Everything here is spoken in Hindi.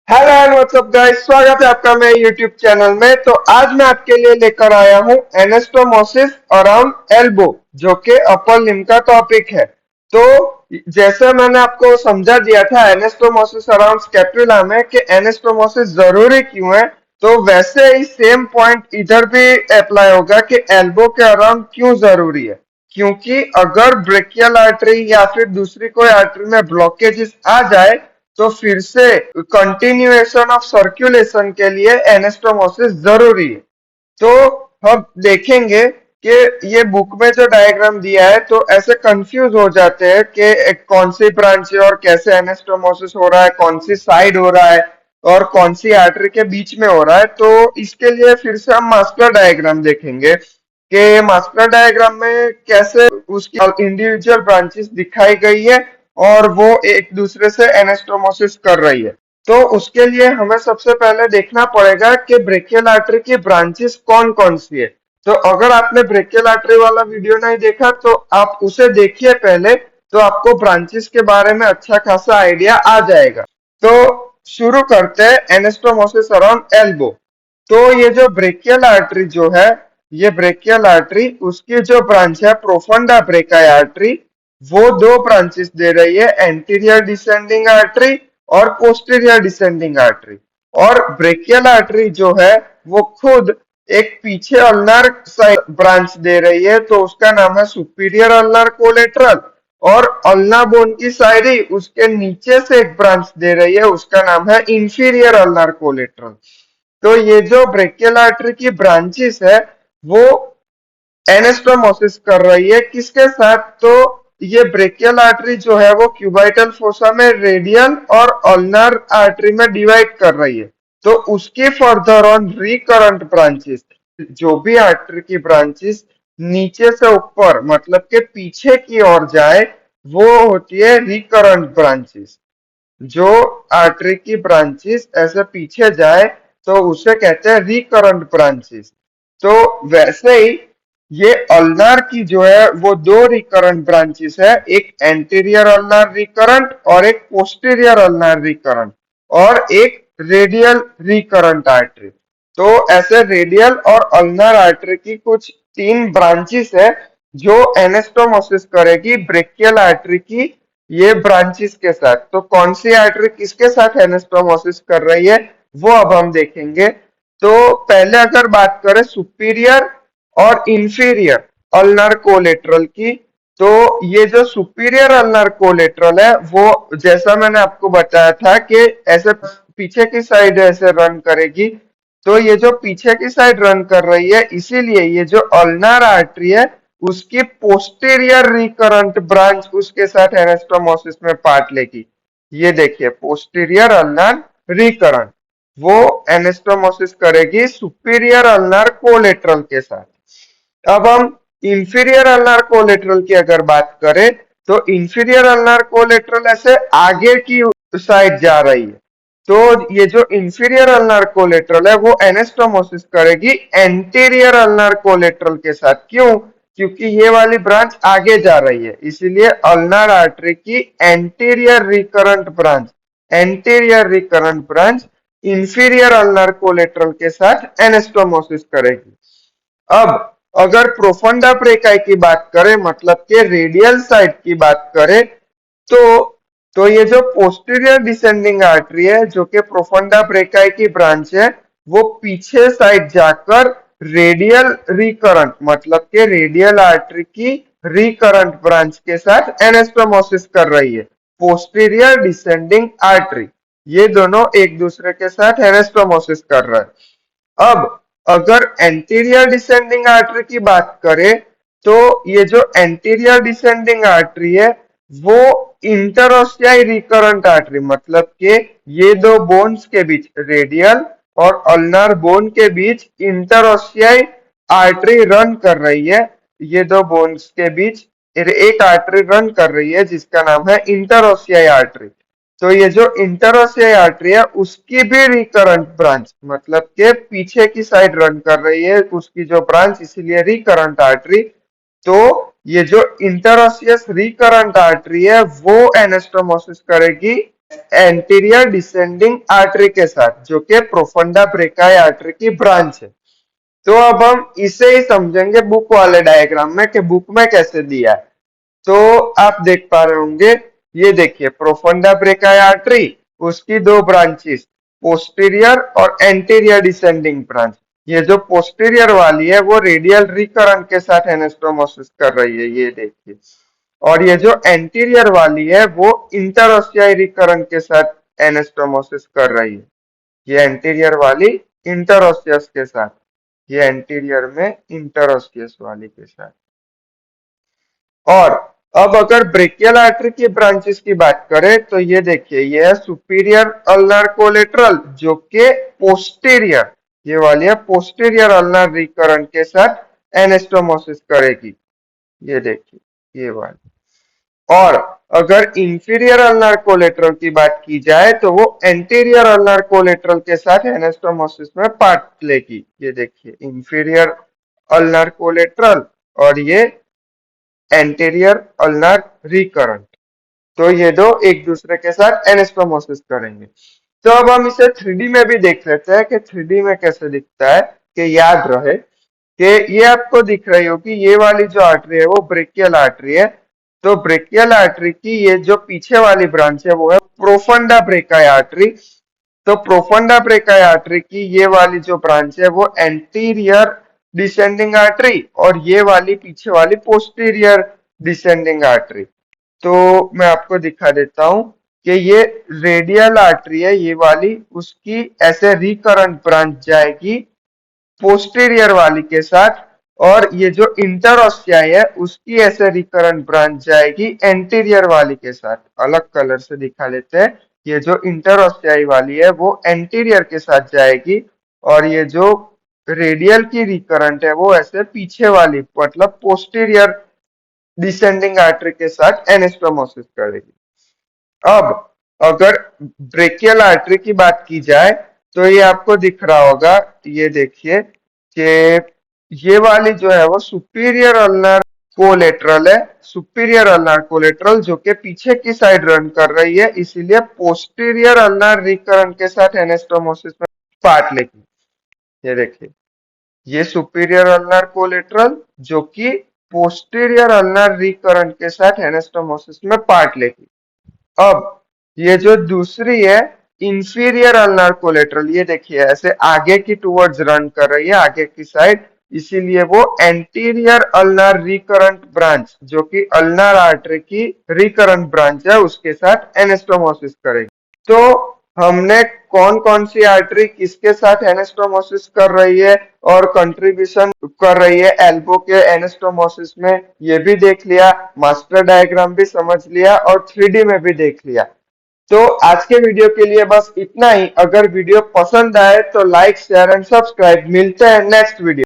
हेलो एंड व्हाट्सअप गाइस, स्वागत है आपका मेरे यूट्यूब चैनल में। तो आज मैं आपके लिए लेकर आया हूँ एनास्टोमोसिस अराउंड एल्बो, जो कि अपर लिम्ब का टॉपिक है। तो जैसे मैंने आपको समझा दिया था एनास्टोमोसिस अराउंड स्कैपुला में कि एनास्टोमोसिस जरूरी क्यों है, तो वैसे ही सेम पॉइंट इधर भी अप्लाई होगा कि एल्बो के अराउंड क्यों जरूरी है। क्योंकि अगर ब्रेकियल आर्टरी या फिर दूसरी कोई आर्टरी में ब्लॉकेजेस आ जाए तो फिर से कंटिन्यूएशन ऑफ सर्कुलेशन के लिए एनास्टोमोसिस जरूरी है। तो हम देखेंगे कि ये बुक में जो डायग्राम दिया है तो ऐसे कंफ्यूज हो जाते हैं कि कौन सी ब्रांच है और कैसे एनास्टोमोसिस हो रहा है, कौन सी साइड हो रहा है और कौन सी आर्टरी के बीच में हो रहा है। तो इसके लिए फिर से हम मास्टर डायग्राम देखेंगे कि मास्टर डायग्राम में कैसे उसकी इंडिविजुअल ब्रांचेस दिखाई गई है और वो एक दूसरे से एनास्टोमोसिस कर रही है। तो उसके लिए हमें सबसे पहले देखना पड़ेगा कि ब्रेकियल आर्टरी की ब्रांचेस कौन कौन सी है। तो अगर आपने ब्रेकियल आर्टरी वाला वीडियो नहीं देखा तो आप उसे देखिए पहले, तो आपको ब्रांचेस के बारे में अच्छा खासा आइडिया आ जाएगा। तो शुरू करते हैं एनास्टोमोसिस अराउंड एल्बो। तो ये जो ब्रेकियल आर्टरी जो है, ये ब्रेकियल आर्टरी उसकी जो ब्रांच है प्रोफंडा ब्रेकाई आर्टरी, वो दो ब्रांचेस दे रही है, एंटीरियर डिसेंडिंग आर्टरी और पोस्टीरियर डिसेंडिंग आर्टरी। और ब्रेकियल आर्टरी जो है वो खुद एक पीछे अल्नर ब्रांच दे रही है, तो उसका नाम है सुपीरियर अल्नर कोलेट्रल। और अल्ना बोन की साइड ही उसके नीचे से एक ब्रांच दे रही है, उसका नाम है इंफीरियर अल्नर कोलेट्रल। तो ये जो ब्रेकियल आर्टरी की ब्रांचेस है वो एनास्टोमोसिस कर रही है किसके साथ, तो ये ब्रेकियल आर्टरी जो है वो क्यूबाइटल फोसा में रेडियल और अल्नर आर्टरी में डिवाइड कर रही है। तो उसकी फर्दर ऑन रिकरेंट ब्रांचेस, जो भी आर्टरी की ब्रांचेस नीचे से ऊपर मतलब के पीछे की ओर जाए वो होती है रिकरेंट ब्रांचेस। जो आर्टरी की ब्रांचेस ऐसे पीछे जाए तो उसे कहते हैं रिकरेंट ब्रांचेस। तो वैसे ही ये अल्नार की जो है वो दो रिकरेंट ब्रांचेस है, एक एंटीरियर अल्नार रिकरेंट और एक पोस्टीरियर अल्नार रिकरेंट और एक रेडियल रिकरेंट आर्टरी। तो ऐसे रेडियल और अल्नार आर्टरी की कुछ तीन ब्रांचेस है जो एनास्टोमोसिस करेगी ब्रेकियल आर्टरी की ये ब्रांचेस के साथ। तो कौन सी आर्टरी किसके साथ एनास्टोमोसिस कर रही है वो अब हम देखेंगे। तो पहले अगर बात करें सुपीरियर और इंफीरियर अल्नर कोलेट्रल की, तो ये जो सुपीरियर अल्नर कोलेट्रल है वो जैसा मैंने आपको बताया था कि ऐसे पीछे की साइड ऐसे रन करेगी। तो ये जो पीछे की साइड रन कर रही है, इसीलिए ये जो अल्नर आर्टरी है उसकी पोस्टीरियर रिकरेंट ब्रांच उसके साथ एनास्टोमोसिस में पार्ट लेगी। ये देखिए पोस्टीरियर अल्नर रिकरेंट वो एनास्टोमोसिस करेगी सुपीरियर अल्नर कोलेट्रल के साथ। अब हम इंफीरियर अल्नार कोलेट्रल की अगर बात करें तो इंफीरियर अल्नार कोलेट्रल ऐसे आगे की साइड जा रही है। तो ये जो इंफीरियर अल्नार कोलेट्रल है वो एनास्टोमोसिस करेगी एंटीरियर अल्नार कोलेट्रल के साथ। क्यों? क्योंकि ये वाली ब्रांच आगे जा रही है, इसीलिए अल्नार आर्टरी की anterior recurrent branch inferior ulnar collateral के साथ एनास्टोमोसिस करेगी। अब अगर प्रोफंडा प्रेकाई की बात करें मतलब के रेडियल साइड की बात करें, तो ये जो पोस्टीरियर डिसेंडिंग आर्टरी है जो कि प्रोफंडा प्रेकाई की ब्रांच है, वो पीछे साइड जाकर रेडियल रिकरेंट मतलब के रेडियल आर्टरी की रिकरेंट ब्रांच के साथ एनास्टोमोसिस कर रही है। पोस्टीरियर डिसेंडिंग आर्टरी, ये दोनों एक दूसरे के साथ एनास्टोमोसिस कर रहा है। अब अगर एंटीरियर डिसेंडिंग आर्टरी की बात करें तो ये जो एंटीरियर डिसेंडिंग आर्टरी है वो इंटरओसियाई रिकरेंट आर्टरी मतलब के ये दो बोन्स के बीच रेडियल और अल्नर बोन के बीच इंटरओसियाई आर्टरी रन कर रही है। ये दो बोन्स के बीच एक आर्टरी रन कर रही है जिसका नाम है इंटरओसियाई आर्टरी। तो ये जो इंटरओसियाई आर्टरी है उसकी भी रिकरेंट ब्रांच मतलब के पीछे की साइड रन कर रही है उसकी जो ब्रांच, इसीलिए रिकरेंट आर्टरी। तो ये जो इंटरओसियस रिकरेंट आर्टरी है वो एनास्टोमोसिस करेगी एंटीरियर डिसेंडिंग आर्टरी के साथ, जो कि प्रोफंडा ब्रेकाई आर्टरी की ब्रांच है। तो अब हम इसे ही समझेंगे बुक वाले डायग्राम में कि बुक में कैसे दिया है। तो आप देख पा रहे होंगे, ये देखिए प्रोफंडा ब्रेकाई आर्टरी, उसकी दो ब्रांचेस, पोस्टीरियर और एंटीरियर डिसेंडिंग ब्रांच। ये जो पोस्टीरियर वाली है वो रेडियल रिकरंट के साथ एनास्टोमोसिस कर रही है, ये देखिए। और ये जो एंटीरियर वाली है वो इंटरओसियाई रिकरंट के साथ एनास्टोमोसिस कर रही है। ये एंटीरियर वाली इंटरओसियस के साथ, ये एंटीरियर में इंटरओसियस वाली के साथ। और अब अगर ब्रेकियल आर्टरी की ब्रांचेस की बात करें तो ये देखिए, ये है सुपीरियर अल्नर कोलेटरल, जो कि पोस्टीरियर, ये वाली है पोस्टीरियर अल्नर रिकरंट के साथ एनास्टोमोसिस करेगी, ये देखिए ये वाली। और अगर इंफीरियर अल्नर कोलेटरल की बात की जाए तो वो एंटीरियर अल्नर कोलेटरल के साथ एनास्टोमोसिस में पार्ट लेगी, ये देखिए इंफीरियर अल्नर कोलेटरल और ये एंटीरियर अल्नर रिकरंट। तो ये दो एक दूसरे के साथ एनास्टोमोसिस करेंगे। तो अब हम इसे 3D में भी देख लेते हैं कि 3D में कैसे दिखता है, कि याद रहे कि ये आपको दिख रही होगी, ये वाली जो आर्टरी है वो ब्रेकियल आर्टरी है। तो ब्रेकियल आर्टरी की ये जो पीछे वाली ब्रांच है वो है प्रोफंडा ब्रेकाई आर्टरी। तो प्रोफंडा ब्रेकाई आर्टरी की ये वाली जो ब्रांच है वो एंटीरियर डिसेंडिंग आर्टरी, और ये वाली पीछे वाली पोस्टीरियर डिसेंडिंग आर्टरी। तो मैं आपको दिखा देता हूं कि ये रेडियल आर्टरी है, ये वाली, उसकी ऐसे रिकरंट ब्रांच जाएगी पोस्टीरियर वाली के साथ, और ये जो इंटरओसियाई है उसकी ऐसे रिकरेंट ब्रांच जाएगी एंटीरियर वाली के साथ। अलग कलर से दिखा लेते हैं, ये जो इंटरओसियाई वाली है वो एंटीरियर के साथ जाएगी, और ये जो रेडियल की रिकरेंट है वो ऐसे पीछे वाली, मतलब पोस्टीरियर डिसेंडिंग आर्टरी के साथ एनास्टोमोसिस करेगी। अब अगर ब्रेकियल आर्टरी की बात की जाए तो ये आपको दिख रहा होगा, ये देखिए कि ये वाली जो है वो सुपीरियर अल्नर कोलेटरल है, सुपीरियर अल्नर कोलेटरल, जो कि पीछे की साइड रन कर रही है, इसीलिए पोस्टीरियर अल्नर रिकरंट के साथ एनास्टोमोसिस में पार्ट लेगी। ये देखिए, ये सुपीरियर अल्नर कोलेटरल जो कि पोस्टीरियर अल्नर रिकरंट के साथ एनास्टोमोसिस में पार्ट लेगी। अब ये जो दूसरी है इंफीरियर अल्नर कोलेटरल, ये देखिए ऐसे आगे की टूवर्ड्स रन कर रही है, आगे की साइड, इसीलिए वो एंटीरियर अल्नर रिकरेंट ब्रांच, जो कि अल्नर आर्टरी की रिकरेंट ब्रांच है, उसके साथ एनास्टोमोसिस करेगी। तो हमने कौन कौन सी आर्टरी किसके साथ एनास्टोमोसिस कर रही है और कंट्रीब्यूशन कर रही है एल्बो के एनास्टोमोसिस में, ये भी देख लिया, मास्टर डायग्राम भी समझ लिया और 3D में भी देख लिया। तो आज के वीडियो के लिए बस इतना ही। अगर वीडियो पसंद आए तो लाइक शेयर एंड सब्सक्राइब। मिलते हैं नेक्स्ट वीडियो।